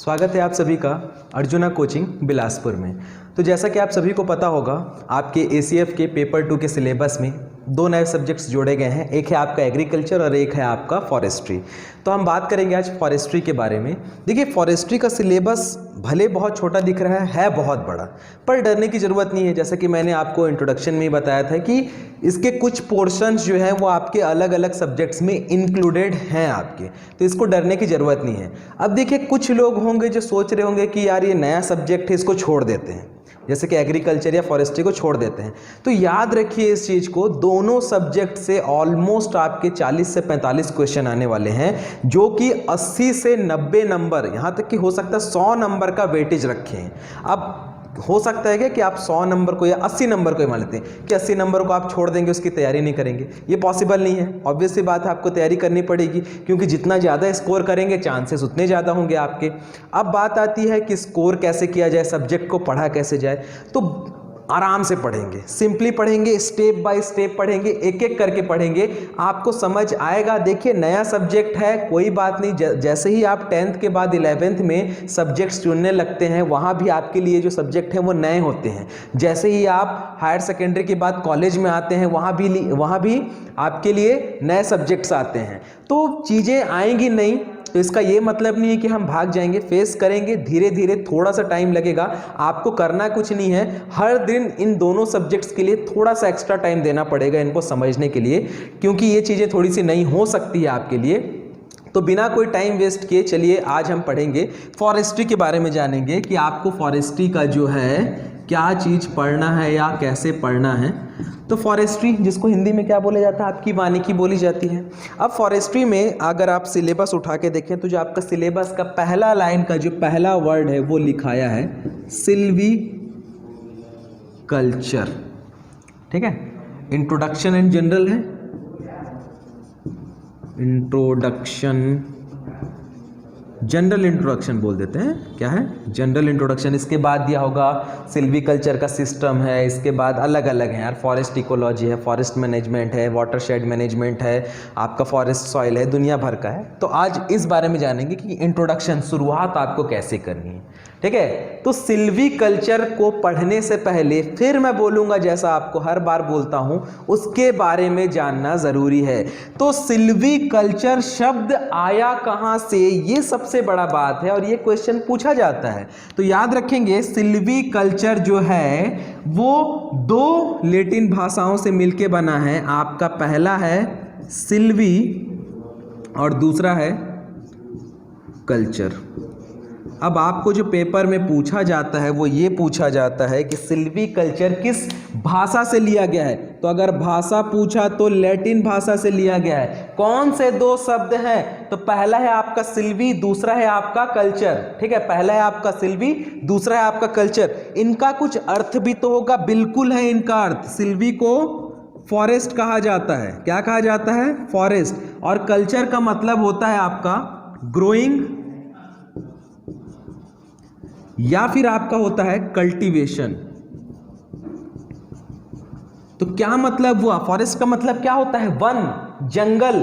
स्वागत है आप सभी का अर्जुना कोचिंग बिलासपुर में। तो जैसा कि आप सभी को पता होगा, आपके एसीएफ के पेपर 2 के सिलेबस में दो नए सब्जेक्ट्स जोड़े गए हैं। एक है आपका एग्रीकल्चर और एक है आपका फॉरेस्ट्री। तो हम बात करेंगे आज फॉरेस्ट्री के बारे में। देखिए, फॉरेस्ट्री का सिलेबस भले बहुत छोटा दिख रहा है बहुत बड़ा, पर डरने की ज़रूरत नहीं है। जैसा कि मैंने आपको इंट्रोडक्शन में ही बताया था कि इसके कुछ पोर्शंस जो हैं वो आपके अलग अलग सब्जेक्ट्स में इंक्लूडेड हैं आपके, तो इसको डरने की ज़रूरत नहीं है। अब देखिए, कुछ लोग होंगे जो सोच रहे होंगे कि यार ये नया सब्जेक्ट है, इसको छोड़ देते हैं, जैसे कि एग्रीकल्चर या फॉरेस्ट्री को छोड़ देते हैं। तो याद रखिए इस चीज़ को, दोनों सब्जेक्ट से ऑलमोस्ट आपके 40 से 45 क्वेश्चन आने वाले हैं, जो कि 80 से 90 नंबर, यहाँ तक कि हो सकता है 100 नंबर का वेटेज रखे हैं। अब हो सकता है कि आप 100 नंबर को या 80 नंबर को ही मान लेते हैं कि 80 नंबर को आप छोड़ देंगे, उसकी तैयारी नहीं करेंगे। ये पॉसिबल नहीं है। ऑब्वियस सी बात है, आपको तैयारी करनी पड़ेगी, क्योंकि जितना ज़्यादा स्कोर करेंगे चांसेस उतने ज़्यादा होंगे आपके। अब बात आती है कि स्कोर कैसे किया जाए, सब्जेक्ट को पढ़ा कैसे जाए। तो आराम से पढ़ेंगे, सिंपली पढ़ेंगे, स्टेप बाय स्टेप पढ़ेंगे, एक एक करके पढ़ेंगे, आपको समझ आएगा। देखिए, नया सब्जेक्ट है, कोई बात नहीं। जैसे ही आप 10th के बाद 11th में सब्जेक्ट्स चुनने लगते हैं, वहाँ भी आपके लिए जो सब्जेक्ट हैं वो नए होते हैं। जैसे ही आप हायर सेकेंडरी के बाद कॉलेज में आते हैं, वहाँ भी आपके लिए नए सब्जेक्ट्स आते हैं। तो चीज़ें आएंगी नहीं, तो इसका ये मतलब नहीं है कि हम भाग जाएंगे, फेस करेंगे धीरे धीरे, थोड़ा सा टाइम लगेगा। आपको करना कुछ नहीं है, हर दिन इन दोनों सब्जेक्ट्स के लिए थोड़ा सा एक्स्ट्रा टाइम देना पड़ेगा इनको समझने के लिए, क्योंकि ये चीज़ें थोड़ी सी नई हो सकती है आपके लिए। तो बिना कोई टाइम वेस्ट किए चलिए आज हम पढ़ेंगे फॉरेस्ट्री के बारे में, जानेंगे कि आपको फॉरेस्ट्री का जो है क्या चीज़ पढ़ना है या कैसे पढ़ना है। तो फॉरेस्ट्री, जिसको हिंदी में क्या बोला जाता है, आपकी वानिकी बोली जाती है। अब फॉरेस्ट्री में अगर आप सिलेबस उठा के देखें तो जो आपका सिलेबस का पहला लाइन का जो पहला वर्ड है वो लिखाया है सिल्वी कल्चर। ठीक है, इंट्रोडक्शन एंड जनरल है, इंट्रोडक्शन, जनरल इंट्रोडक्शन बोल देते हैं, क्या है जनरल इंट्रोडक्शन। इसके बाद दिया होगा सिल्वीकल्चर का सिस्टम है, इसके बाद अलग अलग है यार, फॉरेस्ट इकोलॉजी है, फॉरेस्ट मैनेजमेंट है, वाटरशेड मैनेजमेंट है, आपका फॉरेस्ट सॉइल है, दुनिया भर का है। तो आज इस बारे में जानेंगे कि इंट्रोडक्शन, शुरुआत आपको कैसे करनी है। ठीक है, तो सिल्वीकल्चर को पढ़ने से पहले फिर मैं बोलूँगा, जैसा आपको हर बार बोलता हूँ, उसके बारे में जानना ज़रूरी है। तो सिल्वीकल्चर शब्द आया कहाँ से, ये सबसे बड़ा बात है और ये क्वेश्चन पूछा जाता है। तो याद रखेंगे, सिल्वीकल्चर जो है वो दो लैटिन भाषाओं से मिलके बना है। आपका पहला है सिल्वी और दूसरा है कल्चर। अब आपको जो पेपर में पूछा जाता है वो ये पूछा जाता है कि सिल्वीकल्चर किस भाषा से लिया गया है। तो अगर भाषा पूछा तो लैटिन भाषा से लिया गया है। कौन से दो शब्द हैं, तो पहला है आपका सिल्वी, दूसरा है आपका कल्चर। ठीक है, पहला है आपका सिल्वी, दूसरा है आपका कल्चर। इनका कुछ अर्थ भी तो होगा, बिल्कुल है इनका अर्थ। सिल्वी को फॉरेस्ट कहा जाता है, क्या कहा जाता है, फॉरेस्ट। और कल्चर का मतलब होता है आपका ग्रोइंग, या फिर आपका होता है कल्टीवेशन। तो क्या मतलब हुआ, फॉरेस्ट का मतलब क्या होता है, वन, जंगल।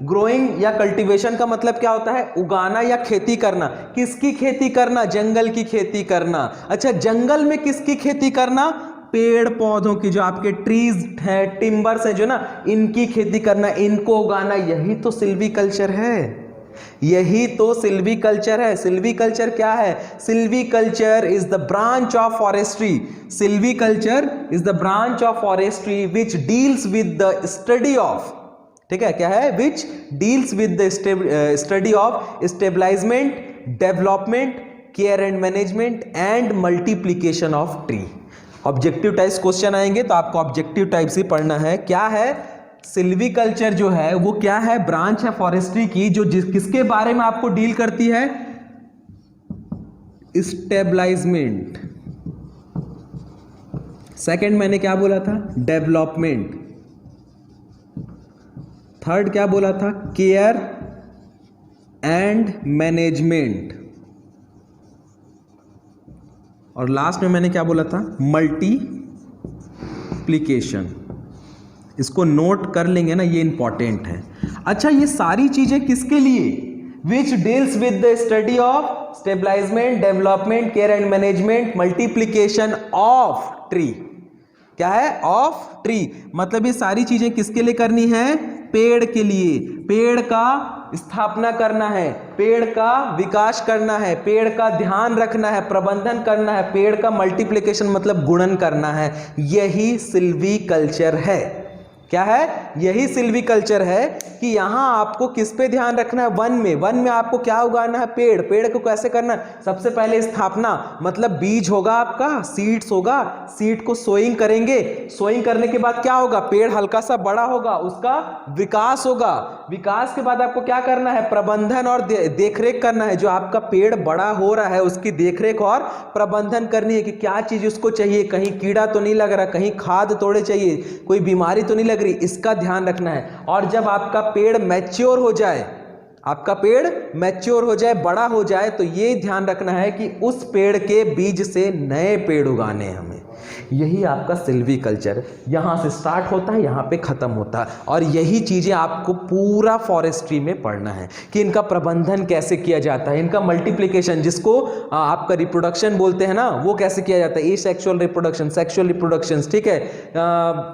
ग्रोइंग या कल्टीवेशन का मतलब क्या होता है, उगाना या खेती करना। किसकी खेती करना, जंगल की खेती करना। अच्छा, जंगल में किसकी खेती करना, पेड़ पौधों की, जो आपके ट्रीज है, टिम्बर्स है जो ना, इनकी खेती करना, इनको उगाना। यही तो सिल्वीकल्चर है, यही तो सिल्वीकल्चर है। सिल्वीकल्चर क्या है, silviculture is the branch of forestry. Silviculture is the branch of forestry which deals with the study of, ठीक है, क्या है, which deals with the study of establishment, development, care and management and multiplication of tree. Objective types question आएंगे तो आपको objective types ही पढ़ना है। क्या है, सिल्वीकल्चर जो है वो क्या है, ब्रांच है फॉरेस्ट्री की, जो किसके बारे में आपको डील करती है, स्टेबलाइजमेंट। सेकंड मैंने क्या बोला था, डेवलपमेंट। थर्ड क्या बोला था, केयर एंड मैनेजमेंट। और लास्ट में मैंने क्या बोला था, मल्टीप्लीकेशन। इसको नोट कर लेंगे ना, ये इंपॉर्टेंट है। अच्छा, ये सारी चीजें किसके लिए, which deals with the study of establishment, development, care and management, multiplication of tree. क्या है? Of tree. मतलब ये सारी चीजें किसके लिए करनी है? पेड़ के लिए। पेड़ का स्थापना करना है, पेड़ का विकास करना है, पेड़ का ध्यान रखना है, प्रबंधन करना है, पेड़ का मल्टीप्लिकेशन मतलब गुणन करना है। यही सिल्वीकल्चर है। क्या है? यही सिल्वीकल्चर है कि यहां आपको किस पे ध्यान रखना है? वन में। वन में आपको क्या उगाना है? पेड़। पेड़ को कैसे करना है? सबसे पहले स्थापना, मतलब बीज होगा आपका, सीड्स होगा, सीड को सोइंग करेंगे, सोइंग करने के बाद क्या होगा? पेड़ हल्का सा बड़ा होगा, उसका विकास होगा। विकास के बाद आपको क्या करना है? प्रबंधन और देखरेख करना है। जो आपका पेड़ बड़ा हो रहा है उसकी देखरेख और प्रबंधन करनी है कि क्या चीज उसको चाहिए, कहीं कीड़ा तो नहीं लग रहा, कहीं खाद तोड़े चाहिए, कोई बीमारी तो नहीं लग रही, इसका ध्यान रखना है। और जब आपका पेड़ मैच्योर हो जाए, आपका पेड़ मैच्योर हो जाए, बड़ा हो जाए, तो ये ध्यान रखना है कि उस पेड़ के बीज से नए पेड़ उगाने हैं हमें। यही आपका सिल्वीकल्चर यहाँ से स्टार्ट होता है, यहाँ पे ख़त्म होता है। और यही चीज़ें आपको पूरा फॉरेस्ट्री में पढ़ना है कि इनका प्रबंधन कैसे किया जाता है, इनका मल्टीप्लिकेशन, जिसको आपका रिप्रोडक्शन बोलते हैं ना, वो कैसे किया जाता है। एसेक्सुअल रिप्रोडक्शन, सेक्सुअल रिप्रोडक्शन, ठीक है।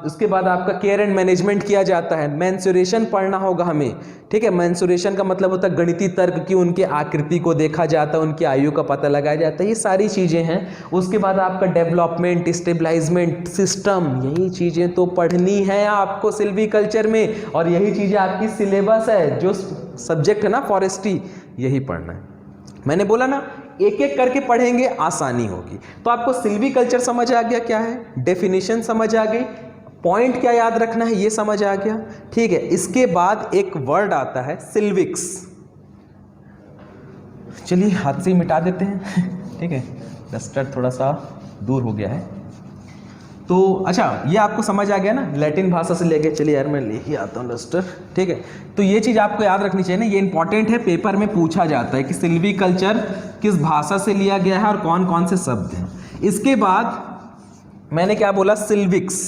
उसके बाद आपका केयर एंड मैनेजमेंट किया जाता है। मेंसुरेशन पढ़ना होगा हमें, ठीक है। मेंसुरेशन का मतलब होता है गणितीय तर्क की, उनके आकृति को देखा जाता है, उनकी आयु का पता लगाया जाता है, ये सारी चीज़ें हैं। उसके बाद आपका डेवलपमेंट, स्टेबलाइजमेंट सिस्टम, यही चीज़ें तो पढ़नी है आपको सिल्वीकल्चर में। और यही चीज़ें आपकी सिलेबस है, जो सब्जेक्ट है ना फॉरेस्ट्री, यही पढ़ना है। मैंने बोला ना, एक एक करके पढ़ेंगे, आसानी होगी। तो आपको सिल्वीकल्चर समझ आ गया क्या है, डेफिनेशन समझ आ गई, पॉइंट क्या याद रखना है ये समझ आ गया, ठीक है। इसके बाद एक वर्ड आता है सिल्विक्स। चलिए हाथ से मिटा देते हैं, ठीक है, डस्टर थोड़ा सा दूर हो गया है। तो अच्छा, ये आपको समझ आ गया ना, लैटिन भाषा से लेके। चलिए यार मैं ले ही आता हूँ डस्टर, ठीक है। तो ये चीज़ आपको याद रखनी चाहिए ना, ये इंपॉर्टेंट है, पेपर में पूछा जाता है कि सिल्वीकल्चर किस भाषा से लिया गया है और कौन कौन से शब्द हैं। इसके बाद मैंने क्या बोला, सिल्विक्स।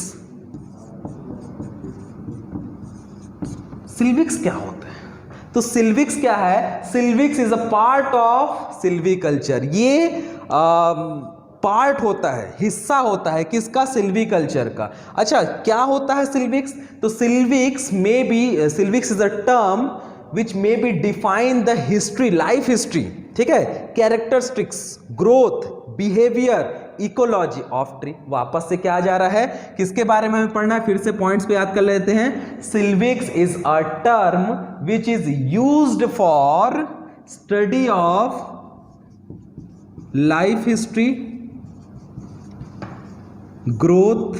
सिल्विक्स क्या होता है? तो सिल्विक्स क्या है? Silvics is a part of silviculture. ये पार्ट होता है, हिस्सा होता है किसका? सिल्वीकल्चर का। अच्छा, क्या होता है सिल्विक्स? तो silvics is a term which may be define the history, life history, ठीक है, characteristics, growth, behaviour, ecology of tree. वापस से क्या जा रहा है, किसके बारे में हमें पढ़ना है? फिर से पॉइंट्स को याद कर लेते हैं। Silvics is a term which is used for study of life history, growth,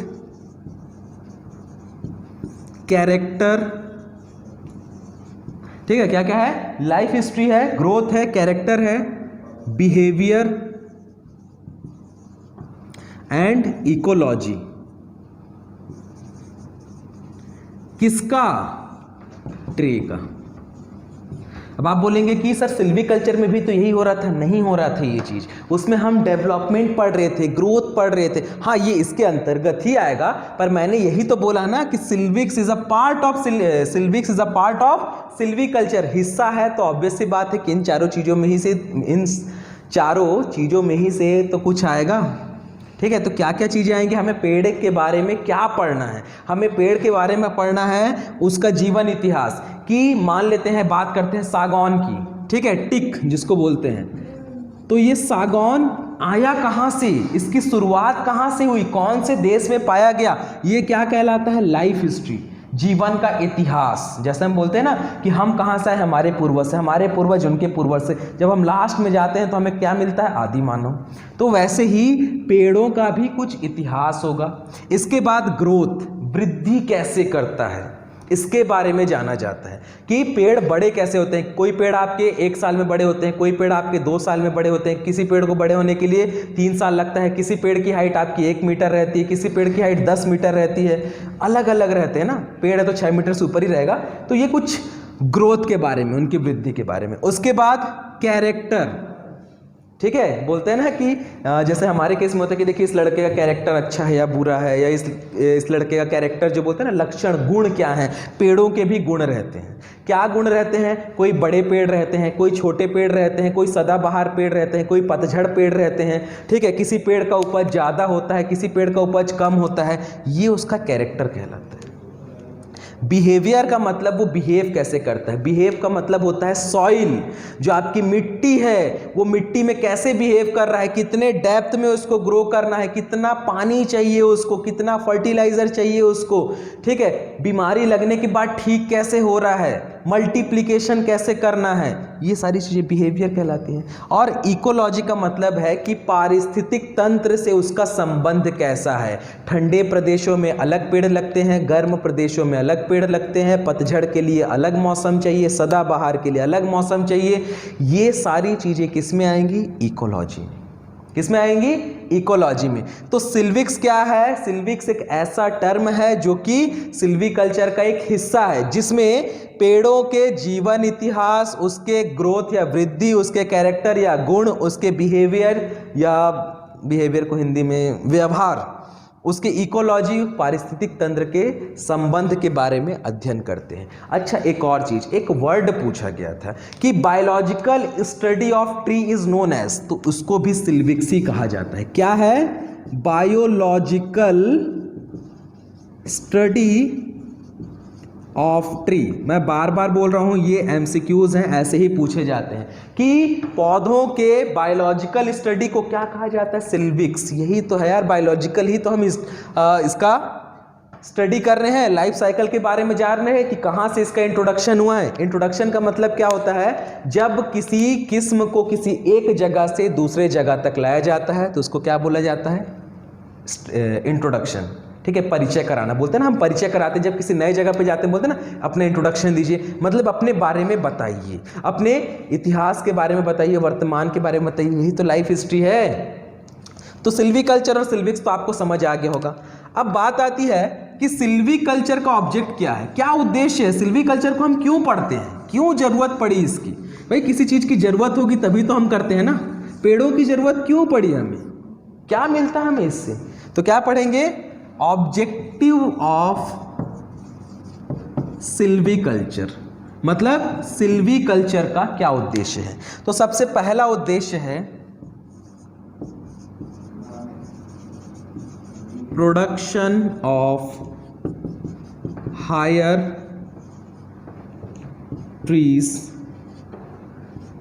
character, ठीक है। क्या क्या है? लाइफ हिस्ट्री है, ग्रोथ है, कैरेक्टर है, बिहेवियर एंड इकोलॉजी। किसका? ट्री का। अब आप बोलेंगे कि सर सिल्वीकल्चर में भी तो यही हो रहा था। नहीं हो रहा था ये चीज, उसमें हम डेवलपमेंट पढ़ रहे थे, ग्रोथ पढ़ रहे थे। हाँ, ये इसके अंतर्गत ही आएगा, पर मैंने यही तो बोला ना कि silvics is a part of silviculture, हिस्सा है। तो ऑब्वियस सी बात है कि इन चारों चीजों में ही से तो कुछ आएगा, ठीक है। तो क्या क्या चीज़ें आएंगी? हमें पेड़ के बारे में क्या पढ़ना है? हमें पेड़ के बारे में पढ़ना है उसका जीवन इतिहास की। मान लेते हैं, बात करते हैं सागौन की, ठीक है, टिक जिसको बोलते हैं। तो ये सागौन आया कहाँ से, इसकी शुरुआत कहाँ से हुई, कौन से देश में पाया गया, ये क्या कहलाता है? लाइफ हिस्ट्री, जीवन का इतिहास। जैसे हम बोलते हैं ना कि हम कहाँ से आए, हमारे पूर्वज से, हमारे पूर्वज उनके पूर्वज से। जब हम लास्ट में जाते हैं तो हमें क्या मिलता है? आदि मानव। तो वैसे ही पेड़ों का भी कुछ इतिहास होगा। इसके बाद ग्रोथ, वृद्धि कैसे करता है, इसके बारे में जाना जाता है कि पेड़ बड़े कैसे होते हैं। कोई पेड़ आपके 1 साल में बड़े होते हैं, कोई पेड़ आपके 2 साल में बड़े होते हैं, किसी पेड़ को बड़े होने के लिए 3 साल लगता है, किसी पेड़ की हाइट आपकी 1 मीटर रहती है, किसी पेड़ की हाइट 10 मीटर रहती है, अलग अलग रहते हैं ना। पेड़ है तो 6 मीटर से ऊपर ही रहेगा। तो ये कुछ ग्रोथ के बारे में, उनकी वृद्धि के बारे में। उसके बाद कैरेक्टर, ठीक है, बोलते हैं ना कि जैसे हमारे केस में होता है कि देखिए इस लड़के का कैरेक्टर अच्छा है या बुरा है, या इस लड़के का कैरेक्टर जो बोलते हैं ना लक्षण गुण क्या है। पेड़ों के भी गुण रहते हैं। क्या गुण रहते हैं? कोई बड़े पेड़ रहते हैं, कोई छोटे पेड़ रहते हैं, कोई सदाबहार पेड़ रहते हैं, कोई पतझड़ पेड़ रहते हैं। ठीक है, किसी पेड़ का उपज ज़्यादा होता है, किसी पेड़ का उपज कम होता है, ये उसका कैरेक्टर कहलाता है। बिहेवियर का मतलब वो बिहेव कैसे करता है। बिहेव का मतलब होता है सॉइल, जो आपकी मिट्टी है वो मिट्टी में कैसे बिहेव कर रहा है, कितने डेप्थ में उसको ग्रो करना है, कितना पानी चाहिए उसको, कितना फर्टिलाइजर चाहिए उसको। ठीक है, बीमारी लगने के बाद ठीक कैसे हो रहा है, मल्टीप्लिकेशन कैसे करना है, ये सारी चीजें बिहेवियर कहलाती हैं। और इकोलॉजी का मतलब है कि पारिस्थितिक तंत्र से उसका संबंध कैसा है। ठंडे प्रदेशों में अलग पेड़ लगते हैं, गर्म प्रदेशों में अलग पेड़ लगते हैं, पतझड़ के लिए अलग मौसम चाहिए, सदाबहार के लिए अलग मौसम चाहिए। ये सारी चीजें किस में आएंगी? इकोलॉजी में। किस में आएंगी? इकोलॉजी में। तो सिल्विक्स क्या है? सिल्विक्स एक ऐसा टर्म है जो कि सिल्वीकल्चर का एक हिस्सा है, जिसमें पेड़ों के जीवन इतिहास, उसके ग्रोथ या वृद्धि, उसके कैरेक्टर या गुण, उसके बिहेवियर या बिहेवियर को हिंदी में व्यवहार, उसके इकोलॉजी पारिस्थितिक तंत्र के संबंध के बारे में अध्ययन करते हैं। अच्छा, एक और चीज, एक वर्ड पूछा गया था कि biological study of tree is known as, तो उसको भी सिल्विक्स ही कहा जाता है। क्या है? Biological study of tree. मैं बार बार बोल रहा हूं, ये एमसीक्यूज हैं, ऐसे ही पूछे जाते हैं कि पौधों के बायोलॉजिकल स्टडी को क्या कहा जाता है? सिल्विक्स। यही तो है यार, बायोलॉजिकल ही तो हम इसका स्टडी कर रहे हैं, लाइफ साइकिल के बारे में जान रहे हैं कि कहाँ से इसका इंट्रोडक्शन हुआ है। इंट्रोडक्शन का मतलब क्या होता है? जब किसी किस्म को किसी एक जगह से दूसरे जगह तक लाया जाता है तो उसको क्या बोला जाता है? इंट्रोडक्शन। ठीक है, परिचय कराना बोलते हैं ना, हम परिचय कराते हैं जब किसी नए जगह पे जाते हैं, बोलते हैं ना अपने इंट्रोडक्शन दीजिए, मतलब अपने बारे में बताइए, अपने इतिहास के बारे में बताइए, वर्तमान के बारे में बताइए, यही तो लाइफ हिस्ट्री है। तो सिल्वीकल्चर और सिल्विक्स तो आपको समझ आ गया होगा। अब बात आती है कि सिल्वीकल्चर का ऑब्जेक्ट क्या है, क्या उद्देश्य है, सिल्वीकल्चर को हम क्यों पढ़ते हैं, क्यों जरूरत पड़ी इसकी। भाई किसी चीज की जरूरत होगी तभी तो हम करते हैं ना। पेड़ों की जरूरत क्यों पड़ी हमें, क्या मिलता है हमें इससे, तो क्या पढ़ेंगे? ऑब्जेक्टिव ऑफ सिल्वीकल्चर, मतलब सिल्वीकल्चर का क्या उद्देश्य है। तो सबसे पहला उद्देश्य है production of higher trees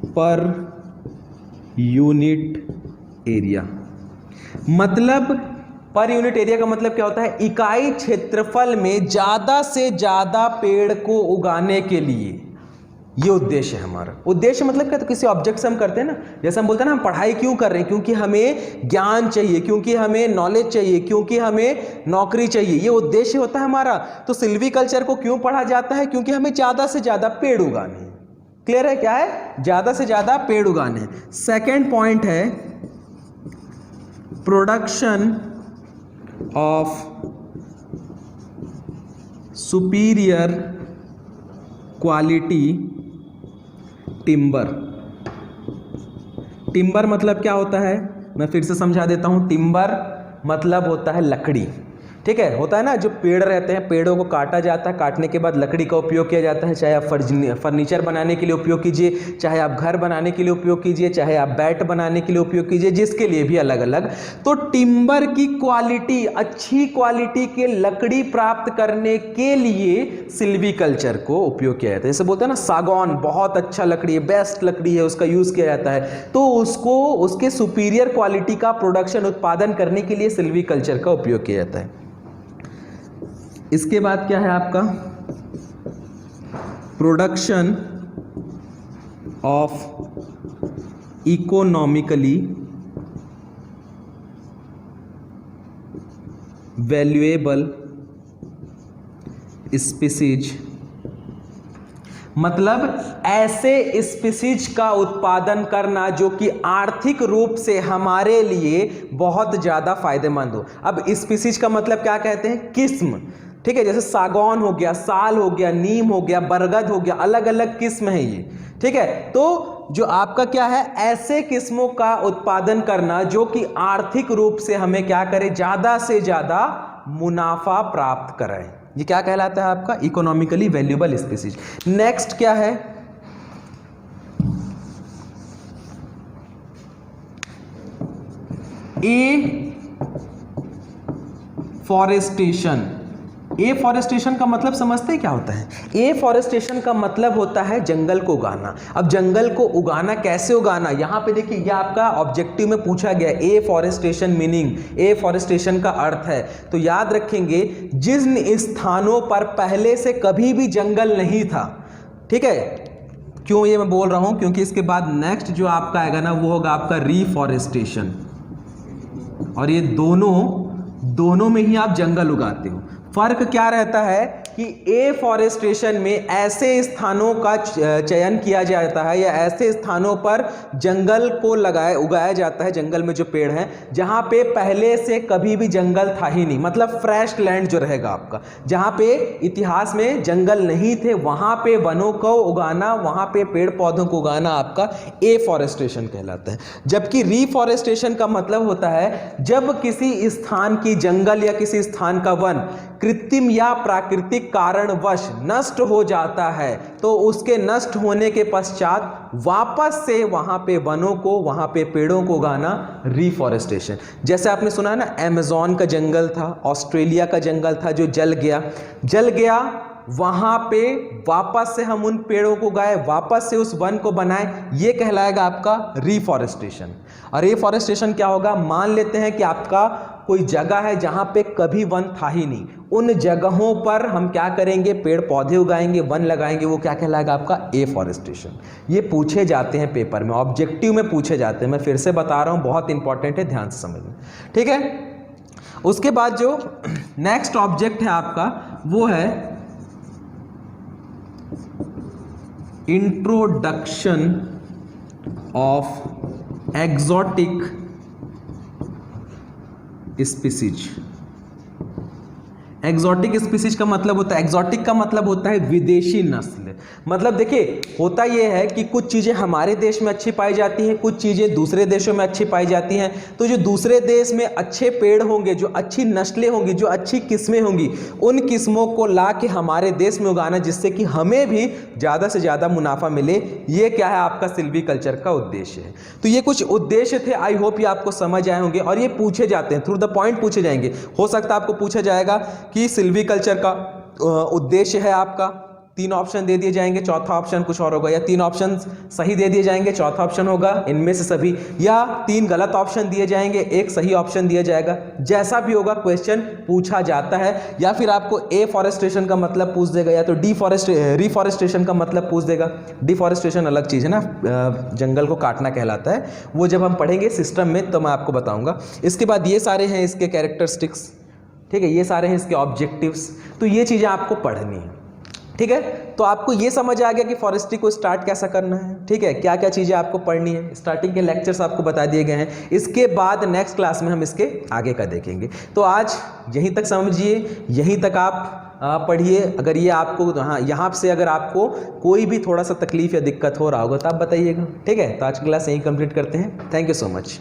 per unit area. मतलब पर यूनिट एरिया का मतलब क्या होता है? इकाई क्षेत्रफल में ज्यादा से ज्यादा पेड़ को उगाने के लिए, ये उद्देश्य है हमारा। उद्देश्य मतलब क्या? तो किसी ऑब्जेक्ट से हम करते हैं ना, जैसे हम बोलते हैं ना हम पढ़ाई क्यों कर रहे हैं, क्योंकि हमें ज्ञान चाहिए, क्योंकि हमें नॉलेज चाहिए, क्योंकि हमें नौकरी चाहिए, ये उद्देश्य होता है हमारा। तो सिल्वीकल्चर को क्यों पढ़ा जाता है? क्योंकि हमें ज्यादा से ज्यादा पेड़ उगाने हैं। क्लियर है? क्या है? ज्यादा से ज्यादा पेड़ उगाने हैं। सेकेंड पॉइंट है production of superior quality timber. Timber मतलब क्या होता है? मैं फिर से समझा देता हूं। टिम्बर मतलब होता है लकड़ी। ठीक है, होता है ना जो पेड़ रहते हैं, पेड़ों को काटा जाता है, काटने के बाद लकड़ी का उपयोग किया जाता है, चाहे आप फर्नीचर बनाने के लिए उपयोग कीजिए, चाहे आप घर बनाने के लिए उपयोग कीजिए, चाहे आप बैट बनाने के लिए उपयोग कीजिए, जिसके लिए भी अलग अलग। तो टिम्बर की क्वालिटी, अच्छी क्वालिटी के लकड़ी प्राप्त करने के लिए सिल्वीकल्चर को उपयोग किया जाता है। जैसे बोलते हैं ना सागौन बहुत अच्छा लकड़ी है, बेस्ट लकड़ी है, उसका यूज किया जाता है, तो उसको उसके सुपीरियर क्वालिटी का प्रोडक्शन, उत्पादन करने के लिए सिल्वीकल्चर का उपयोग किया जाता है। इसके बाद क्या है आपका? Production of economically valuable species, मतलब ऐसे स्पीसीज का उत्पादन करना जो कि आर्थिक रूप से हमारे लिए बहुत ज़्यादा फायदेमंद हो। अब स्पीसीज का मतलब क्या कहते हैं? किस्म। ठीक है, जैसे सागौन हो गया, साल हो गया, नीम हो गया, बरगद हो गया, अलग अलग किस्म है ये। ठीक है, तो जो आपका क्या है, ऐसे किस्मों का उत्पादन करना जो कि आर्थिक रूप से हमें क्या करे, ज्यादा से ज्यादा मुनाफा प्राप्त कराए, ये क्या कहलाता है आपका, इकोनॉमिकली वैल्यूएबल स्पीसीज। नेक्स्ट क्या है, एफॉरेस्टेशन। एफॉरेस्टेशन का मतलब समझते हैं क्या होता है? एफॉरेस्टेशन का मतलब होता है जंगल को उगाना। अब जंगल को उगाना, कैसे उगाना, यहां पे देखिए ये आपका ऑब्जेक्टिव में पूछा गया, एफॉरेस्टेशन मीनिंग, एफॉरेस्टेशन का अर्थ है। तो याद रखेंगे, जिन स्थानों पर पहले से कभी भी जंगल नहीं था, ठीक है, क्यों ये मैं बोल रहा हूं, क्योंकि इसके बाद नेक्स्ट जो आपका आएगा ना वो होगा आपका रिफॉरेस्टेशन, और ये दोनों में ही आप जंगल उगाते हो। फर्क क्या रहता है कि एफॉरेस्टेशन में ऐसे स्थानों का चयन किया जाता है या ऐसे स्थानों पर जंगल को उगाया जाता है, जंगल में जो पेड़ हैं जहां पे पहले से कभी भी जंगल था ही नहीं, मतलब फ्रेश लैंड जो रहेगा आपका, जहां पे इतिहास में जंगल नहीं थे वहां पे वनों को उगाना, वहां पे पेड़ पौधों को उगाना आपका एफॉरेस्टेशन कहलाता है। जबकि रिफॉरेस्टेशन का मतलब होता है जब किसी स्थान की जंगल या किसी स्थान का वन कृत्रिम या प्राकृतिक कारणवश नष्ट हो जाता है, तो उसके नष्ट होने के पश्चात वापस से वहां पे वनों को, वहां पे पेड़ों को उगाना रिफॉरेस्टेशन। जैसे आपने सुना है ना, अमेज़न का जंगल था, ऑस्ट्रेलिया का जंगल था जो जल गया, वहां पे वापस से हम उन पेड़ों को उगाए, वापस से उस वन को बनाए, ये कहलाएगा आपका रिफॉरेस्टेशन। और रिफॉरेस्टेशन क्या होगा, मान लेते हैं कि आपका कोई जगह है जहां पे कभी वन था ही नहीं, उन जगहों पर हम क्या करेंगे, पेड़ पौधे उगाएंगे, वन लगाएंगे, वो क्या कहलाएगा आपका एफॉरेस्टेशन। ये पूछे जाते हैं पेपर में, ऑब्जेक्टिव में पूछे जाते हैं, मैं फिर से बता रहा हूं, बहुत इंपॉर्टेंट है, ध्यान से समझना, ठीक है। उसके बाद जो नेक्स्ट ऑब्जेक्ट है आपका वो है introduction of exotic species. Exotic species का मतलब होता है, एक्सोटिक का मतलब होता है विदेशी नस्ल। मतलब देखिए होता यह है कि कुछ चीज़ें हमारे देश में अच्छी पाई जाती हैं, कुछ चीज़ें दूसरे देशों में अच्छी पाई जाती हैं। तो जो दूसरे देश में अच्छे पेड़ होंगे, जो अच्छी नस्लें होंगी, जो अच्छी किस्में होंगी, उन किस्मों को ला के हमारे देश में उगाना जिससे कि हमें भी ज़्यादा से ज़्यादा मुनाफा मिले, ये क्या है आपका सिल्वीकल्चर का उद्देश्य है। तो ये कुछ उद्देश्य थे, आई होप ये आपको समझ आए होंगे, और ये पूछे जाते हैं, थ्रू द पॉइंट पूछे जाएंगे। हो सकता है आपको पूछा जाएगा कि सिल्वीकल्चर का उद्देश्य है आपका, 3 ऑप्शन दे दिए जाएंगे, चौथा ऑप्शन कुछ और होगा, या 3 ऑप्शन सही दे दिए जाएंगे, चौथा ऑप्शन होगा इनमें से सभी, या 3 गलत ऑप्शन दिए जाएंगे, एक सही ऑप्शन दिया जाएगा। जैसा भी होगा क्वेश्चन पूछा जाता है, या फिर आपको एफॉरेस्टेशन का मतलब पूछ देगा, या तो रिफॉरेस्टेशन का मतलब पूछ देगा। डिफॉरेस्टेशन अलग चीज़ है ना, जंगल को काटना कहलाता है, वो जब हम पढ़ेंगे सिस्टम में तो मैं आपको बताऊंगा। इसके बाद ये सारे हैं इसके कैरेक्टरिस्टिक्स, ठीक है, ये सारे हैं इसके ऑब्जेक्टिव्स, तो ये चीज़ें आपको पढ़नी है, ठीक है। तो आपको ये समझ आ गया कि फॉरेस्ट्री को स्टार्ट कैसा करना है, ठीक है, क्या क्या चीज़ें आपको पढ़नी है, स्टार्टिंग के लेक्चर्स आपको बता दिए गए हैं। इसके बाद नेक्स्ट क्लास में हम इसके आगे का देखेंगे। तो आज यहीं तक समझिए, यहीं तक आप पढ़िए। अगर ये आपको यहाँ से अगर आपको कोई भी थोड़ा सा तकलीफ या दिक्कत हो रहा होगा तो आप बताइएगा, ठीक है। तो आज की क्लास यहीं कंप्लीट करते हैं। Thank you so much.